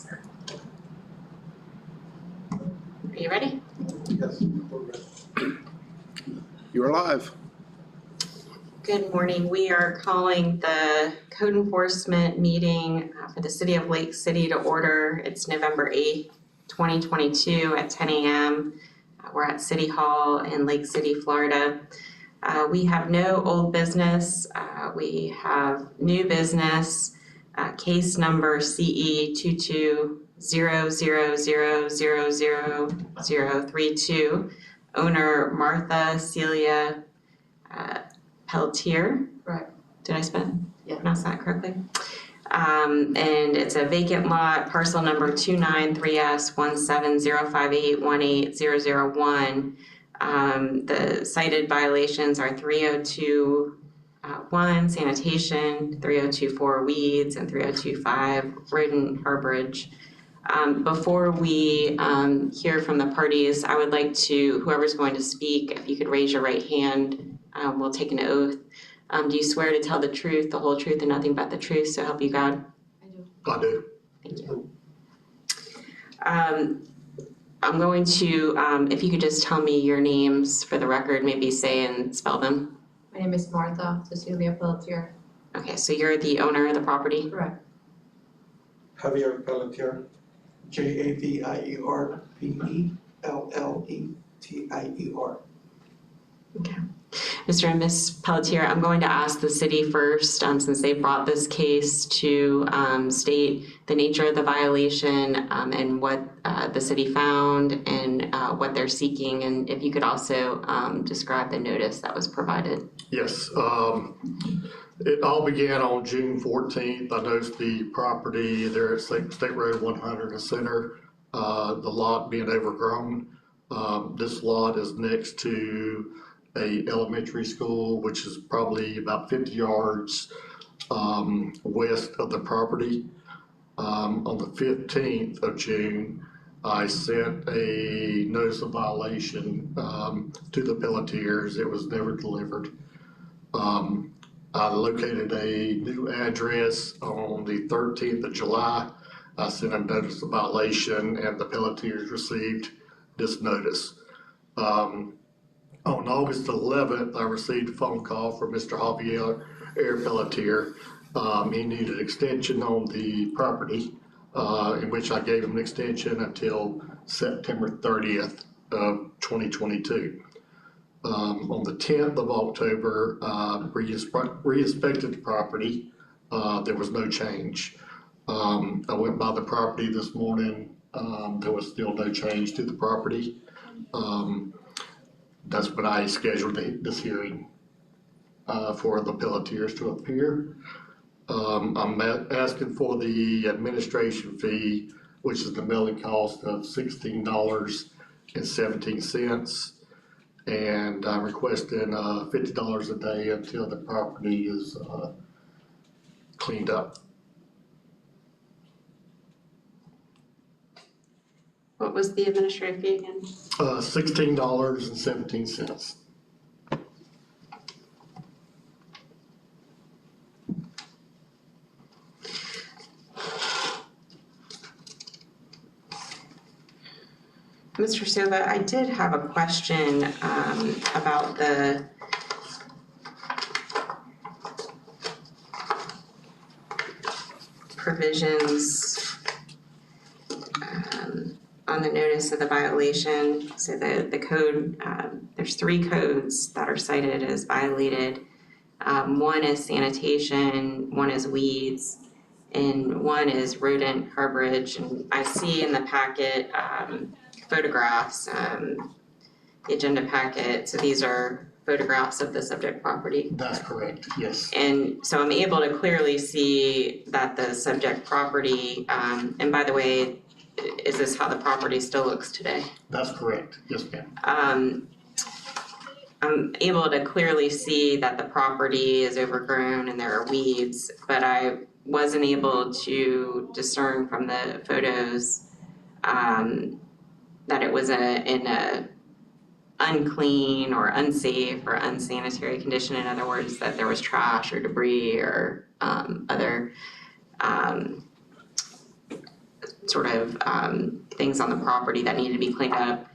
Are you ready? Yes. You're live. Good morning. We are calling the code enforcement meeting for the City of Lake City to order. It's November 8th, 2022 at 10 a.m. We're at City Hall in Lake City, Florida. We have no old business. We have new business, case number CE 2200000032, owner Martha Celia Pelletier. Correct. Did I Yeah. pronounce that correctly? And it's a vacant lot, parcel number 293S17058180001. The cited violations are 302.1 sanitation, 302.4 weeds, and 302.5 rodent harborage. Before we hear from the parties, I would like to, whoever's going to speak, if you could raise your right hand, we'll take an oath. Do you swear to tell the truth, the whole truth, and nothing but the truth, so help you God? I do. I do. Thank you. I'm going to, if you could just tell me your names for the record, maybe say and spell them. My name is Martha Cecilia Pelletier. Okay, so you're the owner of the property? Correct. Javier Pelletier, Javierpelletier. Okay. Mr. and Ms. Pelletier, I'm going to ask the city first, since they brought this case, to state the nature of the violation and what the city found and what they're seeking, and if you could also describe the notice that was provided. Yes, it all began on June 14th. I noticed the property there at State Road 100 in the center, the lot being overgrown. This lot is next to a elementary school, which is probably about 50 yards west of the property. On the 15th of June, I sent a notice of violation to the Pelletiers. It was never delivered. I located a new address on the 13th of July. I sent a notice of violation and the Pelletiers received this notice. On August 11th, I received a phone call from Mr. Javier Pelletier. He needed extension on the property, in which I gave him an extension until September 30th of 2022. On the 10th of October, re-inspected the property. There was no change. I went by the property this morning. There was still no change to the property. That's when I scheduled this hearing for the Pelletiers to appear. I'm asking for the administration fee, which is the mailing cost of $16.17. And I'm requesting $50 a day until the property is cleaned up. What was the administrative fee again? $16.17. Mr. Silva, I did have a question about the provisions on the notice of the violation. So the code, there's 3 codes that are cited as violated. One is sanitation, one is weeds, and one is rodent harborage. And I see in the packet photographs, the agenda packet. So these are photographs of the subject property. That's correct, yes. And so I'm able to clearly see that the subject property, and by the way, is this how the property still looks today? That's correct, yes ma'am. I'm able to clearly see that the property is overgrown and there are weeds, but I wasn't able to discern from the photos that it was in a unclean or unsafe or unsanitary condition. In other words, that there was trash or debris or other sort of things on the property that need to be cleaned up.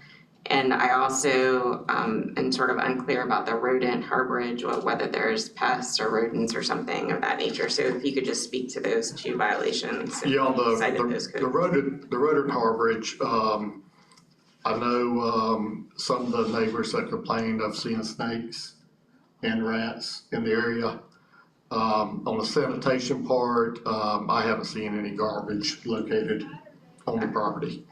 And I also am sort of unclear about the rodent harborage, whether there's pests or rodents or something of that nature. So if you could just speak to those two violations. Yeah, on cited those the codes. rodent harborage, I know some of the neighbors that complained of seeing snakes and rats in the area. On the sanitation part, I haven't seen any garbage located on the property.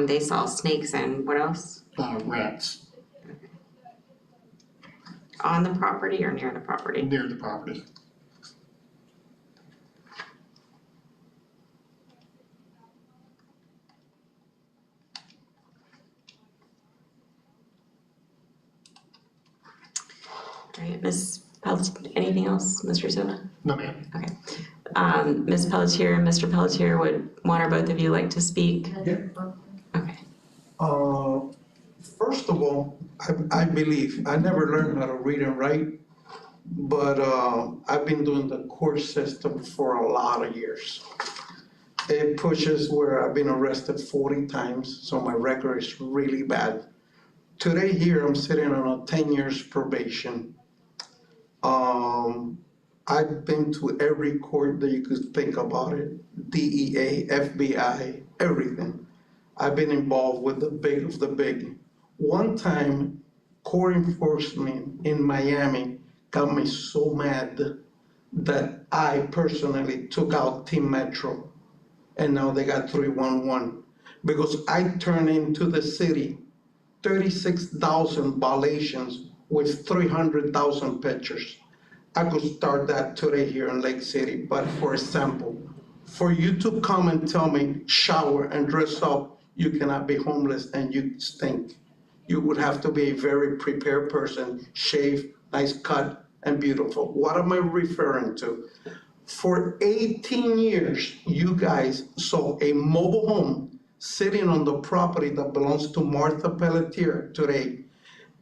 They saw snakes and what else? Rats On the property or near the property? near the property. All right, Ms. Pelletier, anything else, Mr. Silva? No, ma'am. Okay. Ms. Pelletier and Mr. Pelletier, would one or both of you like to speak? Yeah. Okay. First of all, I believe, I never learned how to read and write, but I've been doing the court system for a lot of years. It pushes where I've been arrested 40 times, so my record is really bad. Today here, I'm sitting on a 10 years probation. I've been to every court that you could think about it, DEA, FBI, everything. I've been involved with the big of the big. One time, court enforcement in Miami got me so mad that I personally took out Team Metro, and now they got 311. Because I turned into the city 36,000 violations with 300,000 pictures. I could start that today here in Lake City, but for example, for you to come and tell me shower and dress up, you cannot be homeless and you stink. You would have to be a very prepared person, shave, nice cut, and beautiful. What am I referring to? For 18 years, you guys saw a mobile home sitting on the property that belongs to Martha Pelletier today.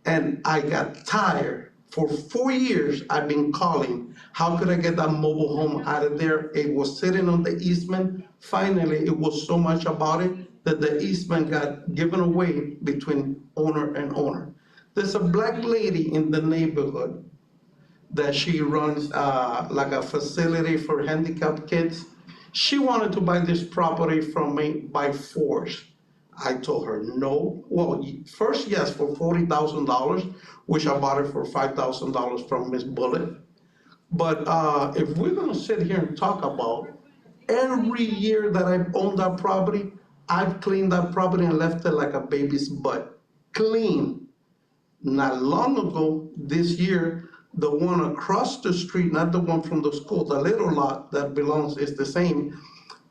And I got tired. For 4 years, I've been calling, how could I get that mobile home out of there? It was sitting on the easement. Finally, it was so much about it that the easement got given away between owner and owner. There's a black lady in the neighborhood that she runs like a facility for handicapped kids. She wanted to buy this property from me by force. I told her no. Well, first, yes, for $40,000, which I bought it for $5,000 from Miss Bullet. But if we're gonna sit here and talk about every year that I've owned that property, I've cleaned that property and left it like a baby's butt, clean. Not long ago, this year, the one across the street, not the one from the school, the little lot that belongs is the same.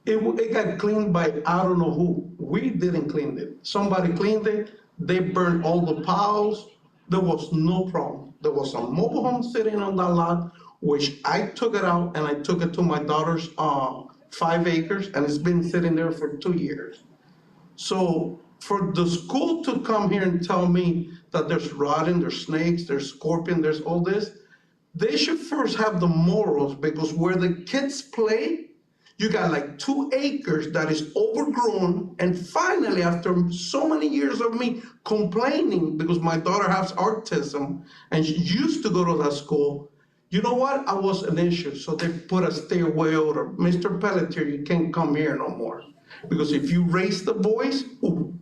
It got cleaned by I don't know who. We didn't clean it. Somebody cleaned it. They burned all the piles. There was no problem. There was a mobile home sitting on that lot, which I took it out and I took it to my daughter's 5 acres, and it's been sitting there for 2 years. So for the school to come here and tell me that there's rodent, there's snakes, there's scorpion, there's all this, they should first have the morals, because where the kids play, you got like 2 acres that is overgrown. And finally, after so many years of me complaining, because my daughter has autism and she used to go to that school, you know what? I was an issue. So they put a stay away order. Mr. Pelletier, you can't come here no more. Because if you raise the boys, ooh,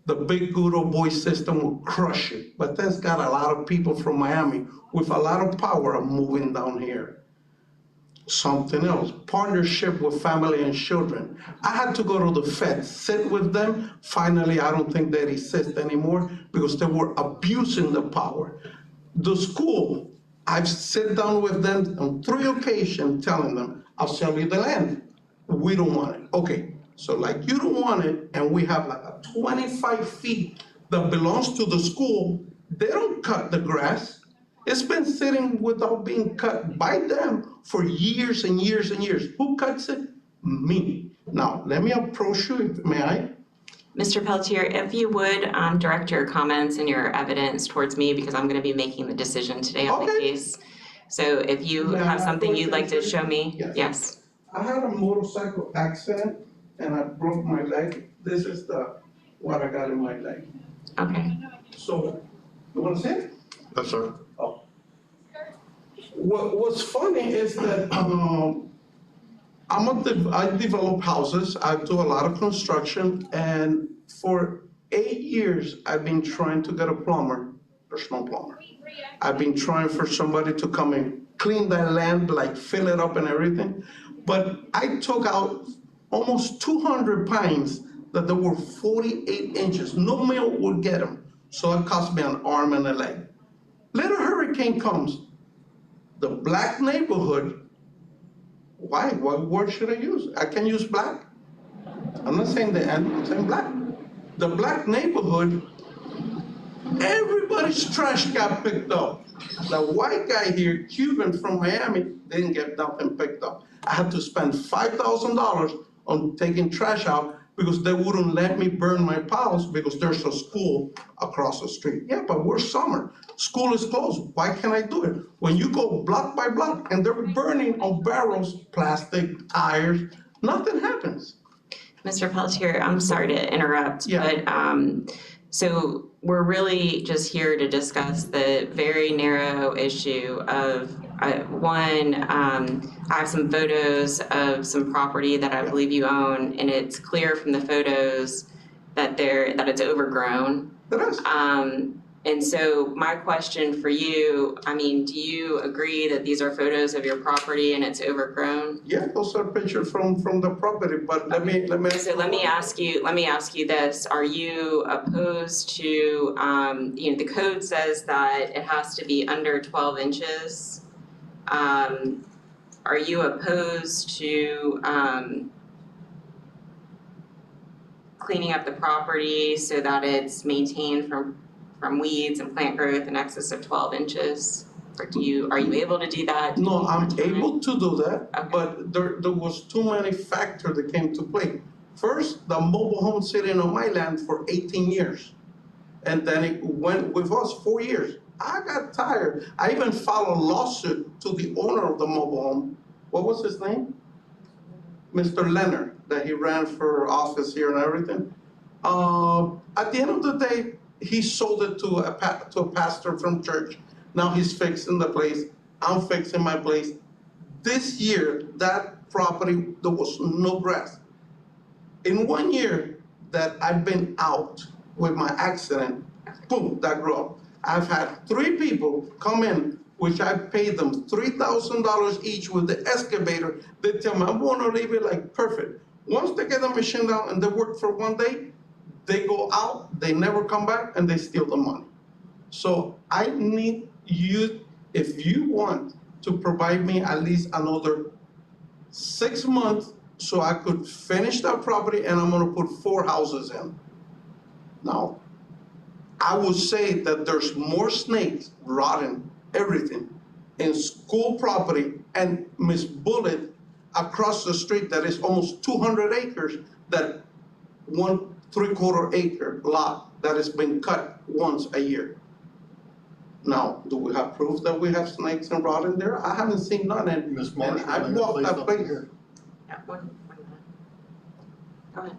the big good old boy system will crush you. But that's got a lot of people from Miami with a lot of power moving down here. Something else, partnership with family and children. I had to go to the feds, sit with them. Finally, I don't think they exist anymore because they were abusing the power. The school, I've sat down with them on 3 occasions telling them, I'll sell you the land. We don't want it. Okay, so like you don't want it, and we have like a 25 feet that belongs to the school. They don't cut the grass. It's been sitting without being cut by them for years and years and years. Who cuts it? Me. Now, let me approach you, may I? Mr. Pelletier, if you would direct your comments and your evidence towards me, because I'm going to be making the decision today on the Okay. case. So if you May I have have something you'd like to questions, show me, Yes. yes. I had a motorcycle accident and I broke my leg. This is what I got in my leg. Okay. So, you wanna see it? Yes, sir. What's funny is that, I develop houses, I do a lot of construction, and for 8 years, I've been trying to get a plumber. There's no plumber. I've been trying for somebody to come and clean that land, like fill it up and everything. But I took out almost 200 pines that they were 48 inches. No male would get them. So it cost me an arm and a leg. Little hurricane comes. The black neighborhood, why? What word should I use? I can use black. I'm not saying the end, I'm saying black. The black neighborhood, everybody's trash got picked up. The white guy here, Cuban from Miami, didn't get nothing picked up. I had to spend $5,000 on taking trash out because they wouldn't let me burn my piles because there's a school across the street. Yeah, but we're summer. School is closed. Why can't I do it? When you go block by block and they're burning on barrels, plastic, tires, nothing happens. Mr. Pelletier, I'm sorry to interrupt, Yeah. but so we're really just here to discuss the very narrow issue of one, I have some photos of some property that I believe you own, and it's clear from the photos that it's overgrown. It is. And so my question for you, I mean, do you agree that these are photos of your property and it's overgrown? Yeah, those are pictures from the property, but let me. So let me ask you this, are you opposed to, the code says that it has to be under 12 inches. Are you opposed to, cleaning up the property so that it's maintained from weeds and plant growth in excess of 12 inches? Or are you able to do that? No, I'm able to do that, Okay. but there was too many factors that came to play. First, the mobile home sitting on my land for 18 years. And then it went with us 4 years. I got tired. I even filed a lawsuit to the owner of the mobile home. What was his name? Mr. Leonard, that he ran for office here and everything. At the end of the day, he sold it to a pastor from church. Now he's fixing the place. I'm fixing my place. This year, that property, there was no grass. In 1 year that I've been out with my accident, boom, that grew up. I've had 3 people come in, which I paid them $3,000 each with the excavator. They tell me, I'm gonna leave it like perfect. Once they get the machine down and they work for 1 day, they go out, they never come back, and they steal the money. So I need you, if you want to provide me at least another 6 months so I could finish that property, and I'm gonna put 4 houses in. Now, I would say that there's more snakes rotting everything in school property and Miss Bullet across the street that is almost 200 acres, that 1 3/4 acre lot that has been cut once a year. Now, do we have proof that we have snakes and rot in there? I haven't seen none, and Ms. Marshall, I've may I walked say that something place. here? Yeah, one minute. Go ahead.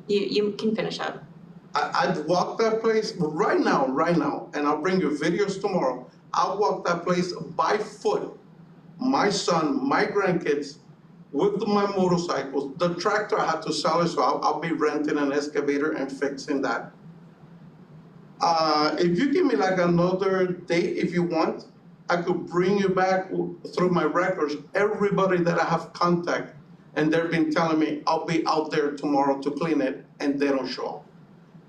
You can finish up. I've walked that place right now, and I'll bring you videos tomorrow. I walked that place by foot. My son, my grandkids, with my motorcycles. The tractor I had to sell it, so I'll be renting an excavator and fixing that. If you give me like another date, if you want, I could bring you back through my records, everybody that I have contact, and they've been telling me, I'll be out there tomorrow to clean it, and they don't show up.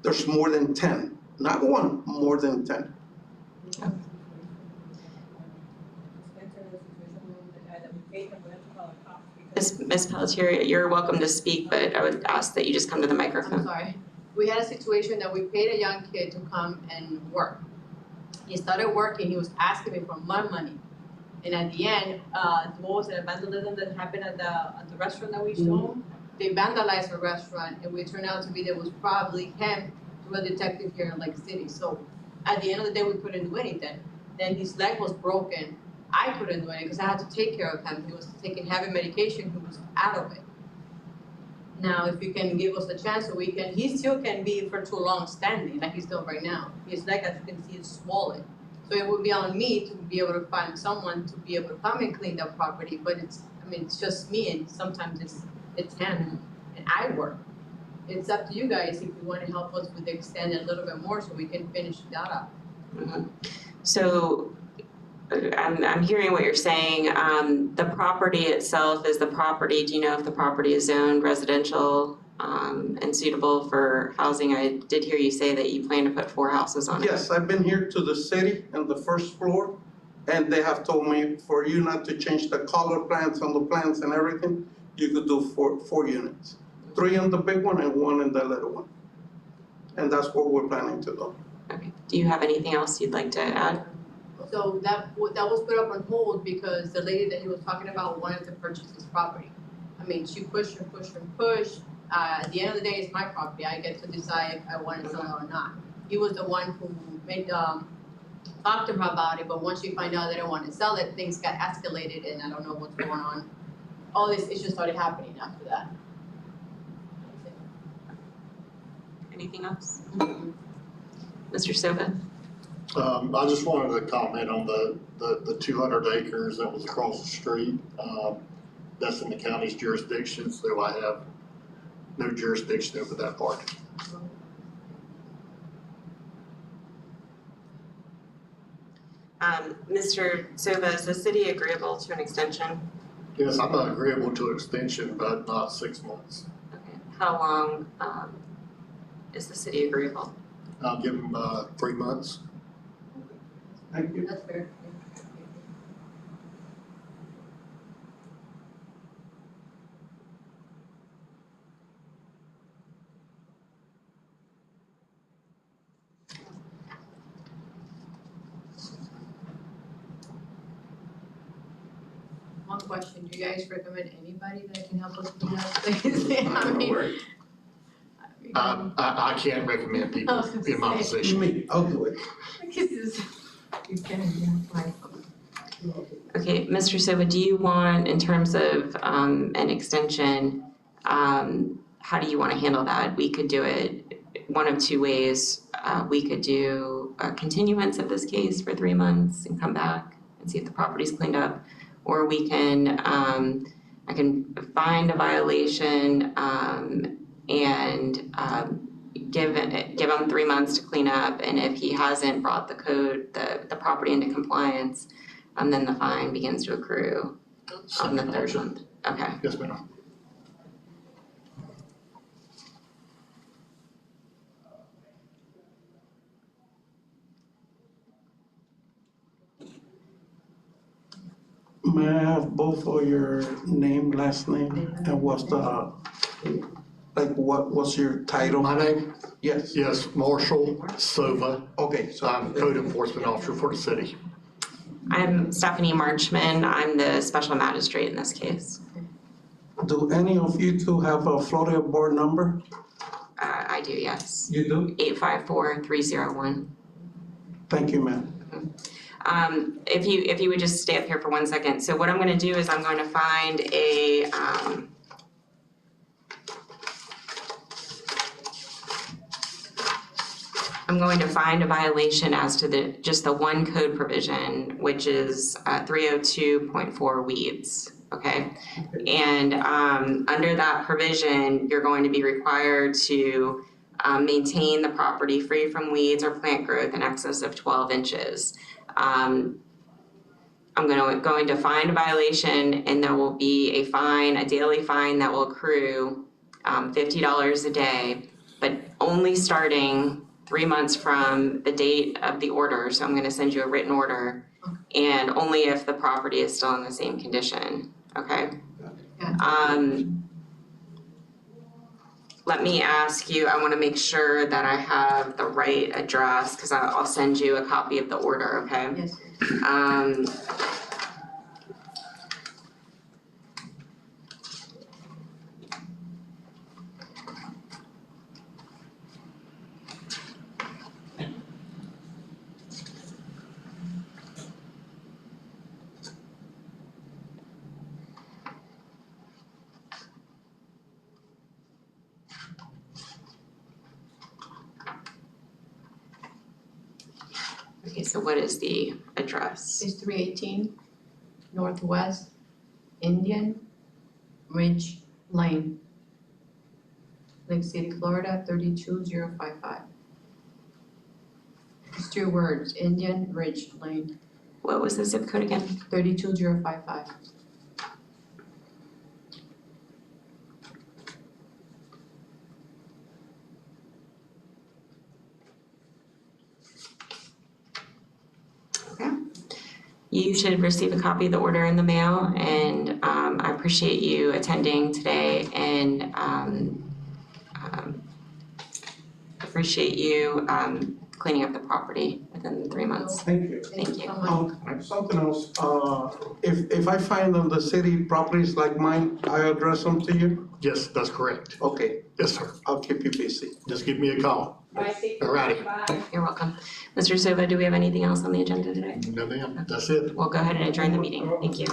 There's more than 10, not 1, more than 10. Ms. Pelletier, you're welcome to speak, but I would ask that you just come to the I'm microphone. sorry. We had a situation that we paid a young kid to come and work. He started working, he was asking me for my money. And at the end, what was it, vandalism that happened at the restaurant that we used to own? they vandalized a restaurant, and we turned out to be, there was probably him to a detective here in Lake City, so at the end of the day, we couldn't do anything. Then his leg was broken, I couldn't do anything, because I had to take care of him, he was taking heavy medication, he was out of it. Now, if you can give us a chance, so we can, he still can be for too long standing, like he's doing right now, his leg, as you can see, is swollen. So it would be on me to be able to find someone to be able to come and clean that property, but it's, I mean, it's just me, and sometimes it's him, and I work. It's up to you guys if you wanna help us with extending a little bit more so we can finish that up. So I'm hearing what you're saying. The property itself is the property, do you know if the property is zoned residential and suitable for housing? I did hear you say that you plan to put 4 houses on it. Yes, I've been here to the city on the first floor, and they have told me for you not to change the color plans on the plans and everything, you could do 4 units. 3 in the big one and 1 in the little one. And that's what we're planning to do. Okay. Do you have anything else you'd like to add? So that was put up on hold because the lady that he was talking about wanted to purchase this property. I mean, she pushed and pushed and pushed. At the end of the day, it's my property. I get to decide if I want to sell it or not. He was the one who made talked to her about it, but once she found out they didn't want to sell it, things got escalated, and I don't know what's going on. All this issues started happening after that. Anything else? Mr. Soba? I just wanted to comment on the 200 acres that was across the street. That's in the county's jurisdiction, so I have no jurisdiction over that part. Mr. Soba, is the city agreeable to an extension? Yes, I'm agreeable to extension, but not 6 months. Okay. How long is the city agreeable? I'll give them 3 months. Thank you. That's fair. One question, do you guys recommend anybody that can help us do that? I mean, I can't recommend people in my position. Me, I'll do it. Okay, Mr. Soba, do you want, in terms of an extension, how do you want to handle that? We could do it one of 2 ways. We could do a continuance of this case for 3 months and come back and see if the property's cleaned up. Or we can, I can find a violation and give him 3 months to clean up. And if he hasn't brought the code, the property into compliance, then the fine begins to accrue on the 3rd month. Okay. Yes, ma'am. May I have both of your name, last name, and what's the, like, what's your title? My name? Yes. Yes, Marshall Sova. Okay, so. I'm code enforcement officer for the city. I'm Stephanie Marchman. I'm the special magistrate in this case. Do any of you two have a Florida board number? I do, yes. You do? 854-301. Thank you, ma'am. If you would just stay up here for 1 second. So what I'm gonna do is I'm going to find a, I'm going to find a violation as to just the one code provision, which is 302.4 weeds, okay? And under that provision, you're going to be required to maintain the property free from weeds or plant growth in excess of 12 inches. I'm going to find a violation, and there will be a fine, a daily fine that will accrue $50 a day, but only starting 3 months from the date of the order. So I'm going to send you a written order, and only if the property is still in the same condition. Okay. Let me ask you, I want to make sure that I have the right address, because I'll send you a copy of the order, okay? Yes. Okay, so what is the address? It's 318 Northwest Indian Ridge Lane, Lake City, Florida, 32055. It's 2 words, Indian Ridge Lane, What was the zip code again? 32055. Okay. You should receive a copy of the order in the mail, and I appreciate you attending today, and appreciate you cleaning up the property within the 3 months. Thank you. Thank you. so much. Something else, if I find on the city properties like mine, I address them to you? Yes, that's correct. Okay, Yes, sir. I'll keep you busy. Just give me a call. All righty. You're welcome. Mr. Silva, do we have anything else on the agenda today? No, ma'am. That's it. We'll go ahead and adjourn the meeting. Thank you.